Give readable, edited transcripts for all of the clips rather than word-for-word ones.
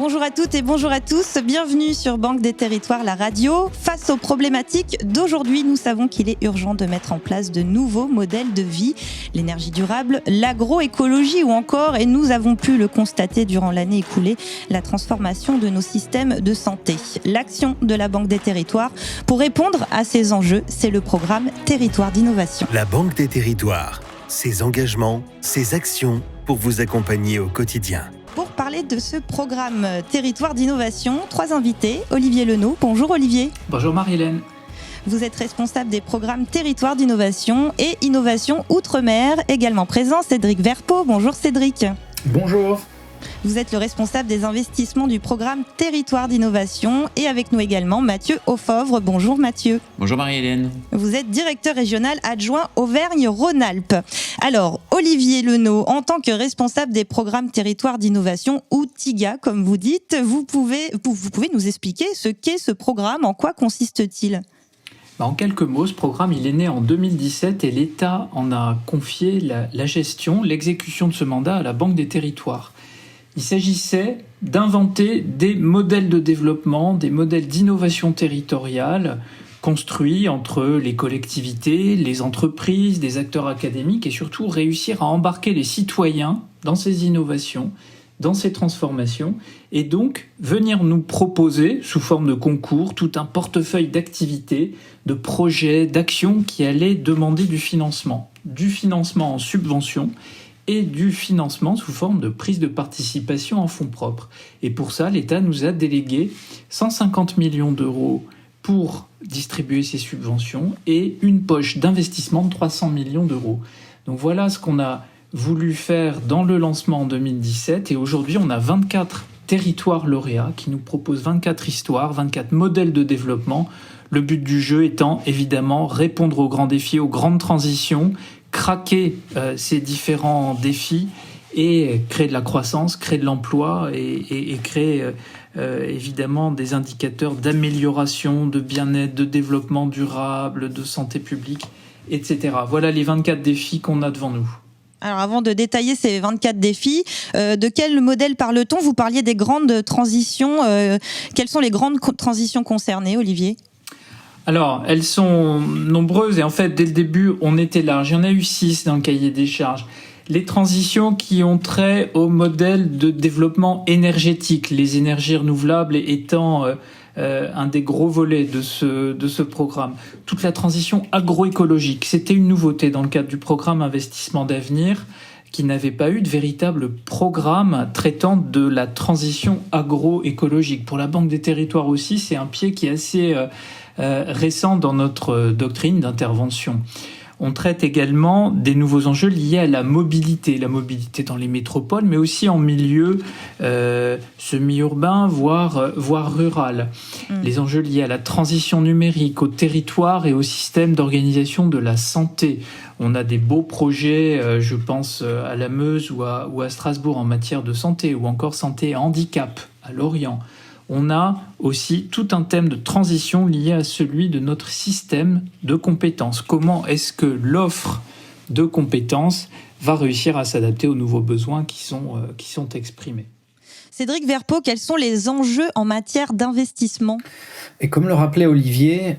Bonjour à toutes et bonjour à tous, bienvenue sur Banque des Territoires, la radio. Face aux problématiques d'aujourd'hui, nous savons qu'il est urgent de mettre en place de nouveaux modèles de vie, l'énergie durable, l'agroécologie ou encore, et nous avons pu le constater durant l'année écoulée, la transformation de nos systèmes de santé. L'action de la Banque des Territoires pour répondre à ces enjeux, c'est le programme Territoire d'innovation. La Banque des Territoires, ses engagements, ses actions pour vous accompagner au quotidien. Pour parler de ce programme Territoire d'innovation, 3 invités. Olivier Lenot. Bonjour Olivier. Bonjour Marie-Hélène. Vous êtes responsable des programmes Territoire d'innovation et Innovation Outre-mer. Également présent, Cédric Verpeau. Bonjour Cédric. Bonjour. Vous êtes le responsable des investissements du programme Territoire d'innovation et avec nous également Mathieu Aufovre. Bonjour Mathieu. Bonjour Marie-Hélène. Vous êtes directeur régional adjoint Auvergne-Rhône-Alpes. Alors, Olivier Lenot, en tant que responsable des programmes Territoire d'innovation ou TIGA, comme vous dites, vous pouvez nous expliquer ce qu'est ce programme, en quoi consiste-t-il ? En quelques mots, ce programme il est né en 2017 et l'État en a confié la gestion, l'exécution de ce mandat à la Banque des Territoires. Il s'agissait d'inventer des modèles de développement, des modèles d'innovation territoriale construits entre les collectivités, les entreprises, des acteurs académiques et surtout réussir à embarquer les citoyens dans ces innovations, dans ces transformations et donc venir nous proposer sous forme de concours tout un portefeuille d'activités, de projets, d'actions qui allaient demander du financement en subvention et du financement sous forme de prise de participation en fonds propres. Et pour ça, l'État nous a délégué 150 millions d'euros pour distribuer ces subventions et une poche d'investissement de 300 millions d'euros. Donc voilà ce qu'on a voulu faire dans le lancement en 2017 et aujourd'hui on a 24 territoires lauréats qui nous proposent 24 histoires, 24 modèles de développement. Le but du jeu étant évidemment répondre aux grands défis, aux grandes transitions, craquer ces différents défis et créer de la croissance, créer de l'emploi et créer évidemment des indicateurs d'amélioration, de bien-être, de développement durable, de santé publique, etc. Voilà les 24 défis qu'on a devant nous. Alors avant de détailler ces 24 défis, de quel modèle parle-t-on ? Vous parliez des grandes transitions. Quelles sont les grandes transitions concernées, Olivier ? Alors, elles sont nombreuses et en fait, dès le début, on était large. Il y en a eu 6 dans le cahier des charges. Les transitions qui ont trait au modèle de développement énergétique, les énergies renouvelables étant un des gros volets de ce programme. Toute la transition agroécologique, c'était une nouveauté dans le cadre du programme Investissement d'avenir, qui n'avait pas eu de véritable programme traitant de la transition agroécologique. Pour la Banque des Territoires aussi, c'est un pied qui est assez récent dans notre doctrine d'intervention. On traite également des nouveaux enjeux liés à la mobilité dans les métropoles, mais aussi en milieu semi-urbain, voire rural. Les enjeux liés à la transition numérique, au territoire et au système d'organisation de la santé. On a des beaux projets, je pense à la Meuse ou à Strasbourg en matière de santé, ou encore santé et handicap à Lorient. On a aussi tout un thème de transition lié à celui de notre système de compétences. Comment est-ce que l'offre de compétences va réussir à s'adapter aux nouveaux besoins qui sont exprimés ? Cédric Verpeau, quels sont les enjeux en matière d'investissement ? Et comme le rappelait Olivier,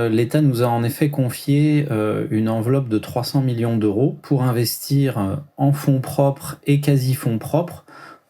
l'État nous a en effet confié une enveloppe de 300 millions d'euros pour investir en fonds propres et quasi-fonds propres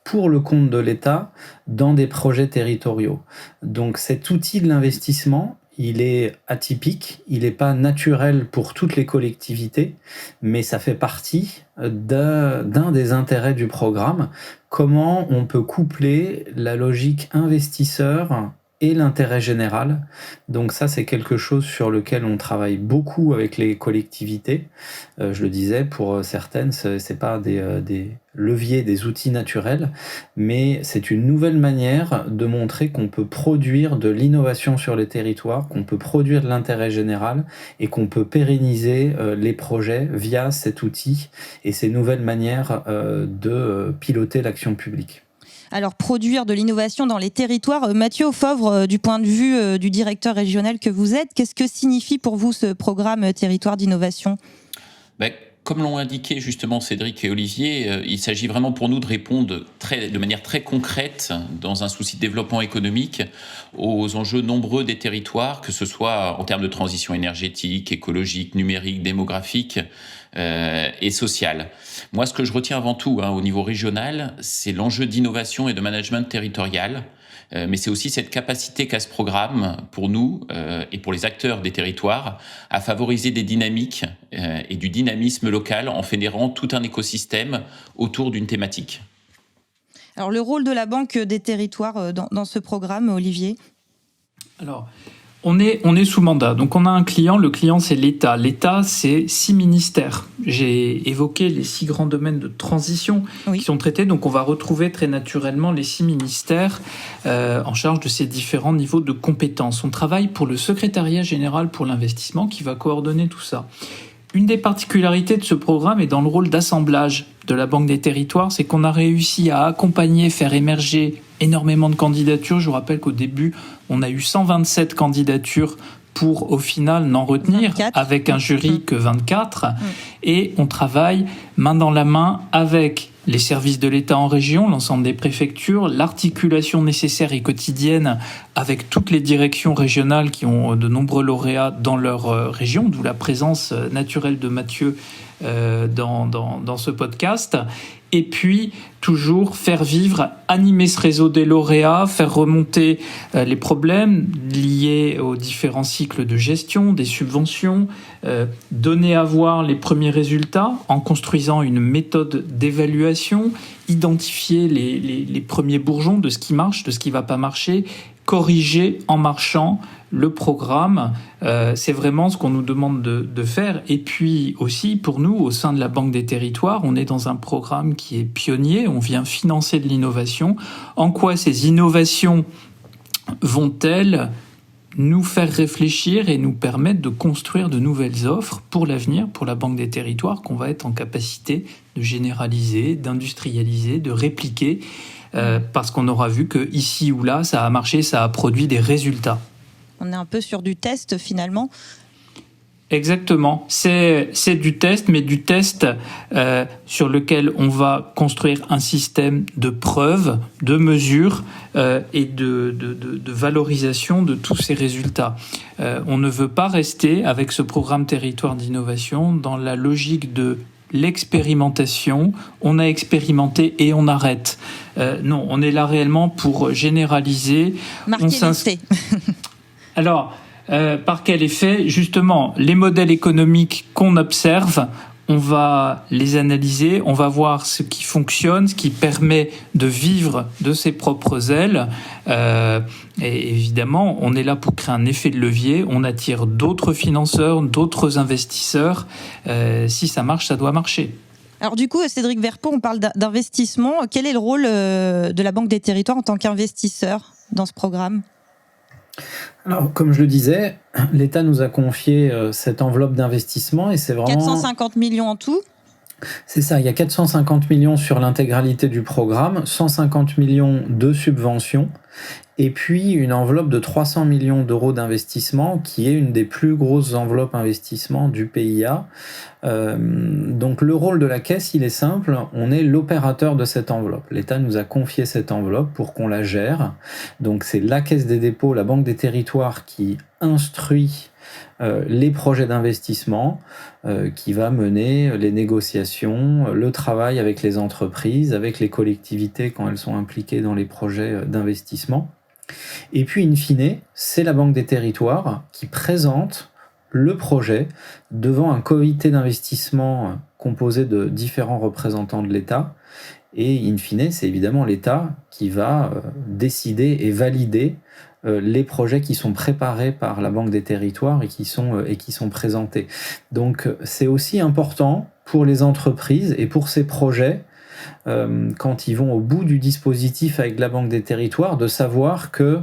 pour le compte de l'État dans des projets territoriaux. Donc cet outil de l'investissement, il est atypique, il n'est pas naturel pour toutes les collectivités, mais ça fait partie d'un des intérêts du programme. Comment on peut coupler la logique investisseur et l'intérêt général. Donc ça, c'est quelque chose sur lequel on travaille beaucoup avec les collectivités. Je le disais, pour certaines, c'est pas des leviers, des outils naturels, mais c'est une nouvelle manière de montrer qu'on peut produire de l'innovation sur les territoires, qu'on peut produire de l'intérêt général et qu'on peut pérenniser les projets via cet outil et ces nouvelles manières de piloter l'action publique. Alors, produire de l'innovation dans les territoires. Mathieu Aufovre, du point de vue du directeur régional que vous êtes, qu'est-ce que signifie pour vous ce programme Territoire d'innovation ? comme l'ont indiqué justement Cédric et Olivier, il s'agit vraiment pour nous de répondre de manière très concrète, dans un souci de développement économique, aux enjeux nombreux des territoires, que ce soit en termes de transition énergétique, écologique, numérique, démographique et sociale. Moi, ce que je retiens avant tout au niveau régional, c'est l'enjeu d'innovation et de management territorial. Mais c'est aussi cette capacité qu'a ce programme pour nous et pour les acteurs des territoires à favoriser des dynamiques et du dynamisme local en fédérant tout un écosystème autour d'une thématique. Alors le rôle de la Banque des territoires dans ce programme, Olivier ? Alors, on est sous mandat, donc on a un client, le client c'est l'État. L'État c'est 6 ministères. J'ai évoqué les 6 grands domaines de transition qui sont traités, donc on va retrouver très naturellement les 6 ministères en charge de ces différents niveaux de compétences. On travaille pour le secrétariat général pour l'investissement qui va coordonner tout ça. Une des particularités de ce programme est dans le rôle d'assemblage de la Banque des territoires, c'est qu'on a réussi à accompagner, faire émerger énormément de candidatures. Je vous rappelle qu'au début, on a eu 127 candidatures pour, au final, n'en retenir 24. Avec un jury que 24. Et on travaille main dans la main avec les services de l'État en région, l'ensemble des préfectures, l'articulation nécessaire et quotidienne avec toutes les directions régionales qui ont de nombreux lauréats dans leur région, d'où la présence naturelle de Mathieu dans ce podcast. Et puis, toujours faire vivre, animer ce réseau des lauréats, faire remonter les problèmes liés aux différents cycles de gestion, des subventions, donner à voir les premiers résultats en construisant une méthode d'évaluation, identifier les premiers bourgeons de ce qui marche, de ce qui ne va pas marcher, corriger en marchant le programme. C'est vraiment ce qu'on nous demande de faire. Et puis aussi, pour nous, au sein de la Banque des territoires, on est dans un programme qui est pionnier. On vient financer de l'innovation. En quoi ces innovations vont-elles nous faire réfléchir et nous permettre de construire de nouvelles offres pour l'avenir, pour la Banque des territoires, qu'on va être en capacité de généraliser, d'industrialiser, de répliquer, parce qu'on aura vu que ici ou là, ça a marché, ça a produit des résultats. On est un peu sur du test finalement. Exactement, c'est du test, mais du test sur lequel on va construire un système de preuves, de mesures et de valorisation de tous ces résultats. On ne veut pas rester avec ce programme territoire d'innovation dans la logique de l'expérimentation, on a expérimenté et on arrête. Non, on est là réellement pour généraliser. Marquer l'essai. Alors, par quel effet ? Justement, les modèles économiques qu'on observe, on va les analyser, on va voir ce qui fonctionne, ce qui permet de vivre de ses propres ailes. Et évidemment, on est là pour créer un effet de levier, on attire d'autres financeurs, d'autres investisseurs. Si ça marche, ça doit marcher. Alors du coup, Cédric Verpeau, on parle d'investissement. Quel est le rôle de la Banque des territoires en tant qu'investisseur dans ce programme ? Alors, comme je le disais, l'État nous a confié cette enveloppe d'investissement et c'est vraiment... 450 millions en tout ? C'est ça, il y a 450 millions sur l'intégralité du programme, 150 millions de subventions et puis une enveloppe de 300 millions d'euros d'investissement qui est une des plus grosses enveloppes investissement du PIA. Donc le rôle de la Caisse, il est simple, on est l'opérateur de cette enveloppe. L'État nous a confié cette enveloppe pour qu'on la gère. Donc c'est la Caisse des dépôts, la Banque des territoires qui instruit les projets d'investissement, qui va mener les négociations, le travail avec les entreprises, avec les collectivités quand elles sont impliquées dans les projets d'investissement. Et puis, in fine, c'est la Banque des territoires qui présente le projet devant un comité d'investissement composé de différents représentants de l'État. Et in fine, c'est évidemment l'État qui va décider et valider les projets qui sont préparés par la Banque des territoires et qui sont présentés. Donc c'est aussi important pour les entreprises et pour ces projets, quand ils vont au bout du dispositif avec la Banque des territoires, de savoir que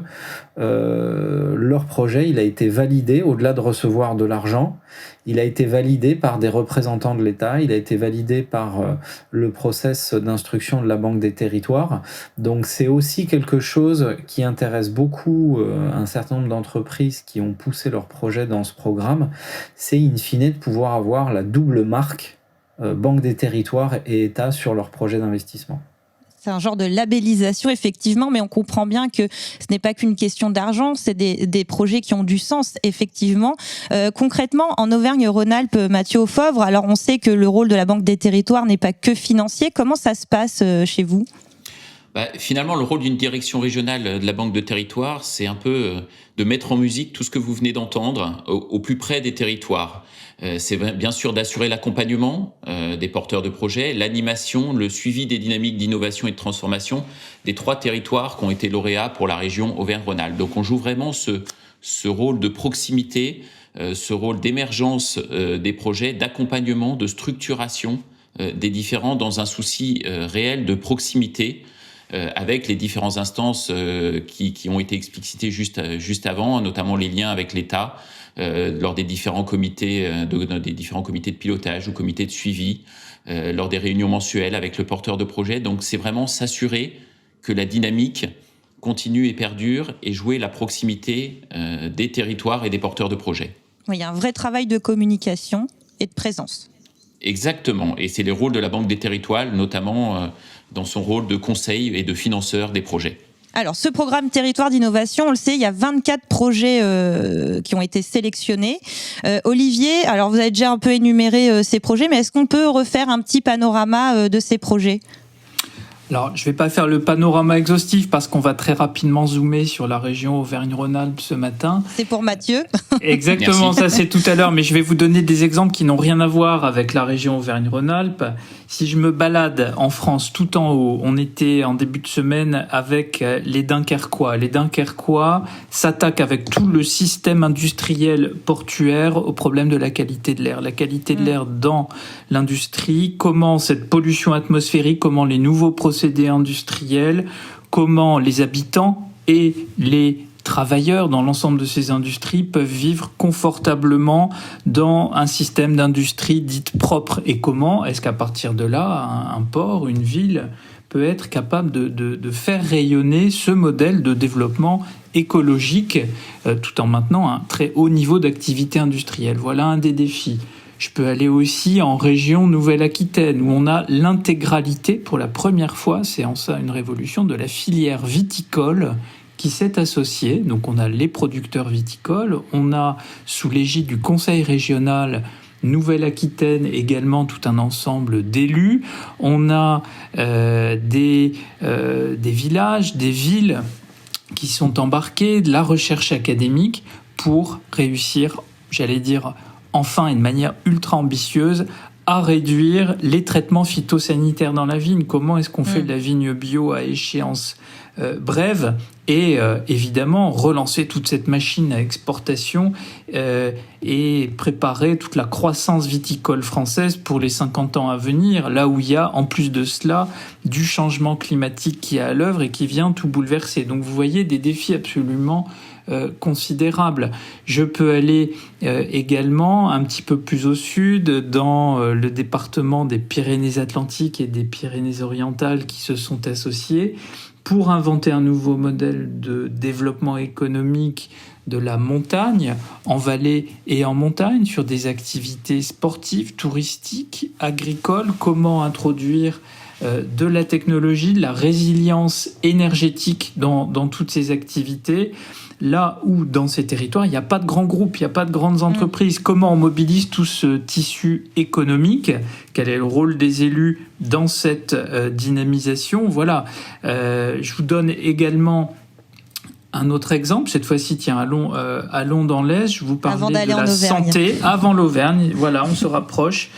leur projet, il a été validé, au-delà de recevoir de l'argent, il a été validé par des représentants de l'État, il a été validé par le process d'instruction de la Banque des territoires. Donc c'est aussi quelque chose qui intéresse beaucoup un certain nombre d'entreprises qui ont poussé leur projet dans ce programme, c'est in fine de pouvoir avoir la double marque Banque des territoires et État sur leurs projets d'investissement. C'est un genre de labellisation, effectivement, mais on comprend bien que ce n'est pas qu'une question d'argent, c'est des projets qui ont du sens, effectivement. Concrètement, en Auvergne-Rhône-Alpes, Mathieu Aufovre, alors on sait que le rôle de la Banque des territoires n'est pas que financier. Comment ça se passe chez vous ? Finalement, le rôle d'une direction régionale de la Banque de territoire, c'est un peu de mettre en musique tout ce que vous venez d'entendre au plus près des territoires. C'est bien sûr d'assurer l'accompagnement des porteurs de projets, l'animation, le suivi des dynamiques d'innovation et de transformation des 3 territoires qui ont été lauréats pour la région Auvergne-Rhône-Alpes. Donc on joue vraiment ce rôle de proximité, ce rôle d'émergence des projets, d'accompagnement, de structuration des différents dans un souci réel de proximité avec les différentes instances qui ont été explicitées juste avant, notamment les liens avec l'État, lors des différents comités de pilotage ou comités de suivi, lors des réunions mensuelles avec le porteur de projet. Donc c'est vraiment s'assurer que la dynamique continue et perdure et jouer la proximité des territoires et des porteurs de projets. Oui, il y a un vrai travail de communication et de présence. Exactement, et c'est les rôles de la Banque des territoires, notamment dans son rôle de conseil et de financeur des projets. Alors, ce programme Territoire d'innovation, on le sait, il y a 24 projets qui ont été sélectionnés. Olivier, alors vous avez déjà un peu énuméré ces projets, mais est-ce qu'on peut refaire un petit panorama de ces projets ? Alors, je ne vais pas faire le panorama exhaustif parce qu'on va très rapidement zoomer sur la région Auvergne-Rhône-Alpes ce matin. C'est pour Mathieu. Exactement, Merci. Ça c'est tout à l'heure, mais je vais vous donner des exemples qui n'ont rien à voir avec la région Auvergne-Rhône-Alpes. Si je me balade en France tout en haut, on était en début de semaine avec les Dunkerquois. Les Dunkerquois s'attaquent avec tout le système industriel portuaire au problème de la qualité de l'air. La qualité de l'air dans l'industrie, comment cette pollution atmosphérique, comment les nouveaux procédés industriels, comment les habitants et les travailleurs dans l'ensemble de ces industries peuvent vivre confortablement dans un système d'industrie dite propre. Et comment est-ce qu'à partir de là, un port, une ville peut être capable de faire rayonner ce modèle de développement écologique tout en maintenant un très haut niveau d'activité industrielle. Voilà un des défis. Je peux aller aussi en région Nouvelle-Aquitaine où on a l'intégralité, pour la première fois, c'est en ça une révolution, de la filière viticole qui s'est associée. Donc on a les producteurs viticoles, on a sous l'égide du Conseil régional Nouvelle-Aquitaine également tout un ensemble d'élus, on a des villages, des villes qui sont embarqués, de la recherche académique pour réussir, j'allais dire enfin et de manière ultra ambitieuse, à réduire les traitements phytosanitaires dans la vigne. Comment est-ce qu'on fait de la vigne bio à échéance brève et évidemment relancer toute cette machine à exportation et préparer toute la croissance viticole française pour les 50 ans à venir, là où il y a en plus de cela du changement climatique qui est à l'œuvre et qui vient tout bouleverser. Donc vous voyez des défis absolument considérable. Je peux aller également un petit peu plus au sud, dans le département des Pyrénées-Atlantiques et des Pyrénées-Orientales qui se sont associés pour inventer un nouveau modèle de développement économique de la montagne, en vallée et en montagne, sur des activités sportives, touristiques, agricoles, comment introduire de la technologie, de la résilience énergétique dans toutes ces activités, là où dans ces territoires il n'y a pas de grands groupes, il n'y a pas de grandes entreprises. Comment on mobilise tout ce tissu économique? Quel est le rôle des élus dans cette dynamisation? Voilà. Je vous donne également un autre exemple, cette fois-ci, tiens, allons dans l'Est, je vous parlais de la santé, avant l'Auvergne, voilà, on se rapproche.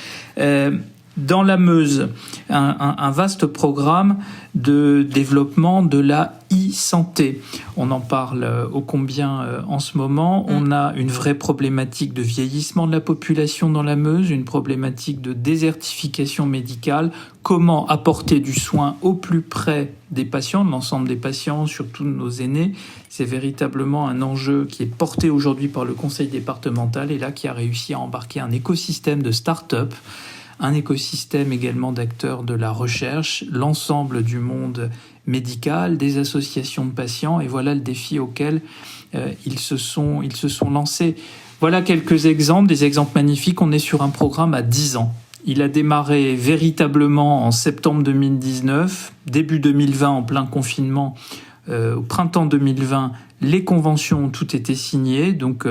Dans la Meuse, un vaste programme de développement de la e-santé. On en parle ô combien en ce moment. On a une vraie problématique de vieillissement de la population dans la Meuse, une problématique de désertification médicale. Comment apporter du soin au plus près des patients, de l'ensemble des patients, surtout de nos aînés. C'est véritablement un enjeu qui est porté aujourd'hui par le conseil départemental et là qui a réussi à embarquer un écosystème de start-up, un écosystème également d'acteurs de la recherche, l'ensemble du monde médical, des associations de patients, et voilà le défi auquel ils se sont lancés. Voilà quelques exemples, des exemples magnifiques. On est sur un programme à 10 ans. Il a démarré véritablement en septembre 2019, début 2020 en plein confinement, au printemps 2020, les conventions ont toutes été signées. Donc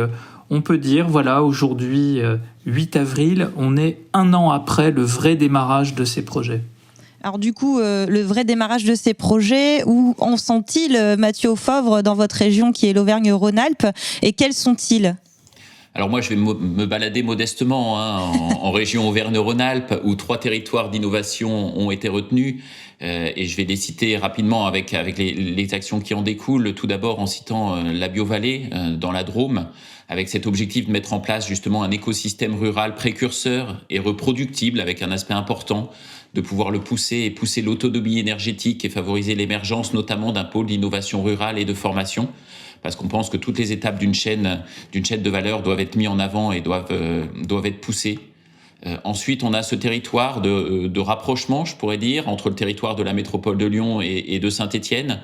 on peut dire, voilà, aujourd'hui, 8 avril, on est 1 an après le vrai démarrage de ces projets. Alors du coup, le vrai démarrage de ces projets, où en sont-ils, Mathieu Aufovre, dans votre région qui est l'Auvergne-Rhône-Alpes, et quels sont-ils ? Alors moi, je vais me balader modestement en région Auvergne-Rhône-Alpes, où 3 territoires d'innovation ont été retenus, et je vais les citer rapidement avec les actions qui en découlent. Tout d'abord en citant la Biovallée dans la Drôme, avec cet objectif de mettre en place justement un écosystème rural précurseur et reproductible, avec un aspect important de pouvoir le pousser l'autonomie énergétique et favoriser l'émergence notamment d'un pôle d'innovation rurale et de formation. Parce qu'on pense que toutes les étapes d'une chaîne de valeur doivent être mises en avant et doivent être poussées. Ensuite, on a ce territoire de rapprochement, je pourrais dire, entre le territoire de la métropole de Lyon et de Saint-Étienne,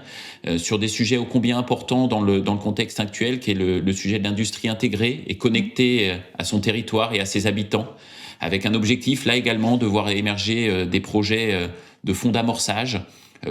sur des sujets ô combien importants dans le contexte actuel, qui est le sujet de l'industrie intégrée et connectée à son territoire et à ses habitants, avec un objectif, là également, de voir émerger des projets de fonds d'amorçage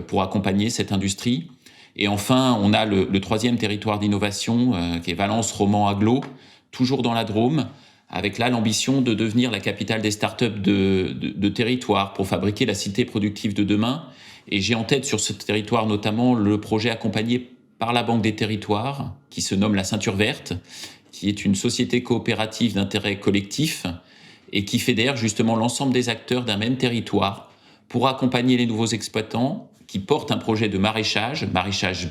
pour accompagner cette industrie. Et enfin, on a le 3e territoire d'innovation, qui est Valence-Romand-Aglo, toujours dans la Drôme, avec là l'ambition de devenir la capitale des startups de territoire pour fabriquer la cité productive de demain. Et j'ai en tête sur ce territoire notamment le projet accompagné par la Banque des Territoires, qui se nomme la Ceinture Verte, qui est une société coopérative d'intérêt collectif et qui fédère justement l'ensemble des acteurs d'un même territoire pour accompagner les nouveaux exploitants qui portent un projet de maraîchage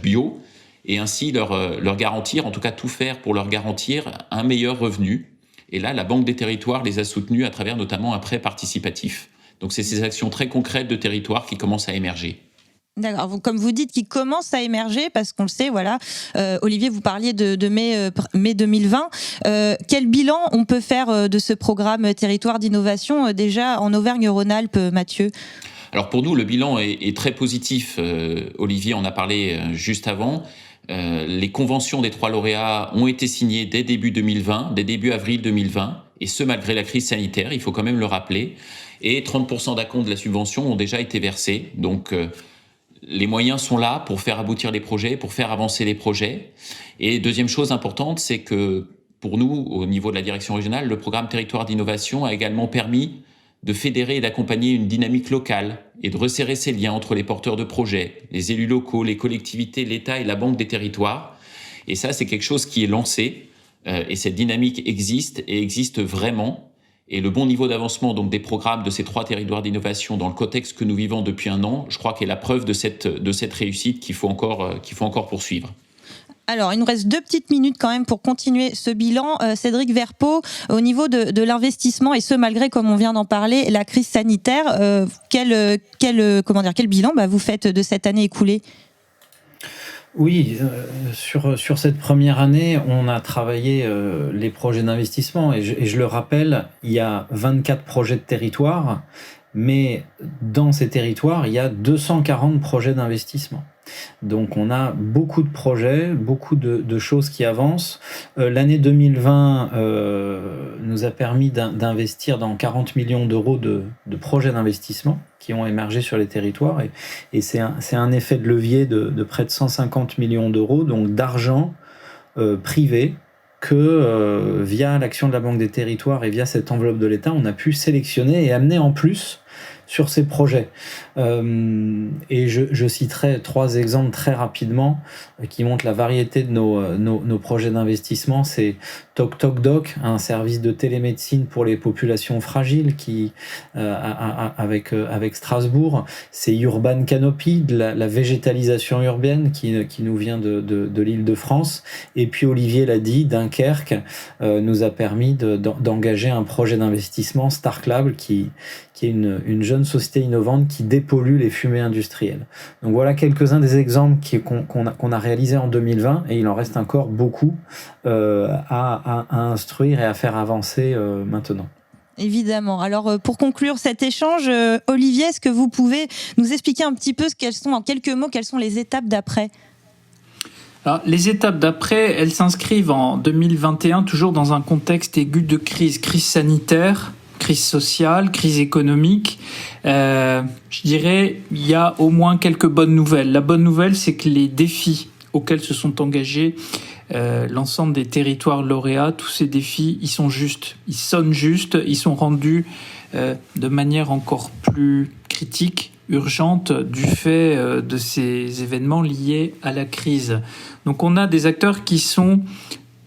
bio, et ainsi leur garantir, en tout cas tout faire pour leur garantir un meilleur revenu. Et là, la Banque des Territoires les a soutenus à travers notamment un prêt participatif. Donc c'est ces actions très concrètes de territoire qui commencent à émerger. D'accord. Comme vous dites, qui commencent à émerger, parce qu'on le sait, voilà. Olivier, vous parliez de mai 2020. Quel bilan on peut faire de ce programme Territoire d'innovation déjà en Auvergne-Rhône-Alpes, Mathieu ? Alors pour nous, le bilan est très positif. Olivier en a parlé juste avant. Les conventions des 3 lauréats ont été signées dès début avril 2020, et ce malgré la crise sanitaire, il faut quand même le rappeler. Et 30% d'acompte de la subvention ont déjà été versés. Donc les moyens sont là pour faire aboutir les projets, pour faire avancer les projets. Et deuxième chose importante, c'est que pour nous, au niveau de la direction régionale, le programme Territoire d'innovation a également permis de fédérer et d'accompagner une dynamique locale et de resserrer ces liens entre les porteurs de projets, les élus locaux, les collectivités, l'État et la Banque des Territoires. Et ça, c'est quelque chose qui est lancé, et cette dynamique existe vraiment. Et le bon niveau d'avancement donc des programmes de ces 3 territoires d'innovation dans le contexte que nous vivons depuis 1 an, je crois qu'est la preuve de cette réussite qu'il faut encore poursuivre. Alors, il nous reste 2 petites minutes quand même pour continuer ce bilan. Cédric Verpeau, au niveau de l'investissement, et ce malgré, comme on vient d'en parler, la crise sanitaire, quel bilan vous faites de cette année écoulée ? Oui, sur cette première année, on a travaillé les projets d'investissement, et je le rappelle, il y a 24 projets de territoire, mais dans ces territoires, il y a 240 projets d'investissement. Donc on a beaucoup de projets, beaucoup de choses qui avancent. L'année 2020 nous a permis d'investir dans 40 millions d'euros de projets d'investissement qui ont émergé sur les territoires, et c'est un effet de levier de près de 150 millions d'euros, donc d'argent privé que via l'action de la Banque des Territoires et via cette enveloppe de l'État, on a pu sélectionner et amener en plus sur ces projets. Et je citerai 3 exemples très rapidement qui montrent la variété de nos projets d'investissement. C'est Toc Toc Doc, un service de télémédecine pour les populations fragiles qui avec Strasbourg. C'est Urban Canopy, de la végétalisation urbaine qui nous vient de l'Île-de-France. Et puis Olivier l'a dit, Dunkerque nous a permis d'engager un projet d'investissement, Starklab, qui est une jeune société innovante qui dépollue les fumées industrielles. Donc voilà quelques-uns des exemples qu'on a réalisés en 2020, et il en reste encore beaucoup à instruire et à faire avancer maintenant. Évidemment. Alors, pour conclure cet échange, Olivier, est-ce que vous pouvez nous expliquer un petit peu en quelques mots, quelles sont les étapes d'après ? Alors, les étapes d'après, elles s'inscrivent en 2021, toujours dans un contexte aigu de crise sanitaire, crise sociale, crise économique. Je dirais, il y a au moins quelques bonnes nouvelles. La bonne nouvelle, c'est que les défis auxquels se sont engagés l'ensemble des territoires lauréats, tous ces défis, ils sont justes, ils sonnent justes, ils sont rendus de manière encore plus critique, urgente, du fait de ces événements liés à la crise. Donc on a des acteurs qui sont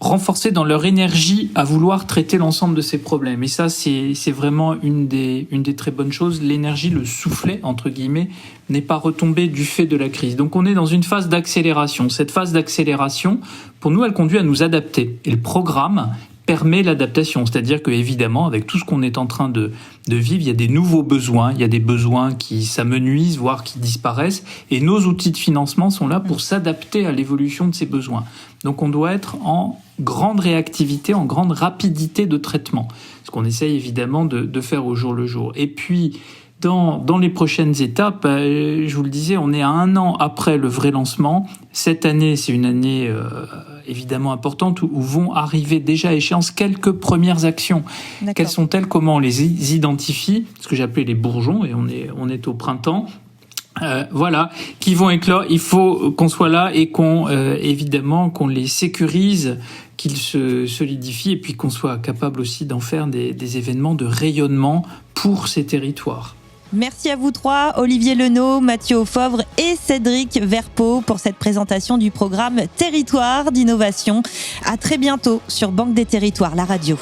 renforcés dans leur énergie à vouloir traiter l'ensemble de ces problèmes. Et ça, c'est vraiment une des très bonnes choses. L'énergie, le soufflet, entre guillemets, n'est pas retombé du fait de la crise. Donc on est dans une phase d'accélération. Cette phase d'accélération, pour nous, elle conduit à nous adapter. Et le programme permet l'adaptation. C'est-à-dire que, évidemment, avec tout ce qu'on est en train de vivre, il y a des nouveaux besoins, il y a des besoins qui s'amenuisent, voire qui disparaissent, et nos outils de financement sont là pour s'adapter à l'évolution de ces besoins. Donc on doit être en grande réactivité, en grande rapidité de traitement, ce qu'on essaye évidemment de faire au jour le jour. Et puis, dans les prochaines étapes, je vous le disais, on est à 1 an après le vrai lancement. Cette année, c'est une année évidemment importante où vont arriver déjà à échéance quelques premières actions. D'accord. Quelles sont-elles? Comment on les identifie? Ce que j'appelais les bourgeons, et on est au printemps. Voilà, qui vont éclore. Il faut qu'on soit là et évidemment qu'on les sécurise, qu'ils se solidifient, et puis qu'on soit capable aussi d'en faire des événements de rayonnement pour ces territoires. Merci à vous trois, Olivier Lenot, Mathieu Aufovre et Cédric Verpeau, pour cette présentation du programme Territoire d'innovation. À très bientôt sur Banque des Territoires, la radio.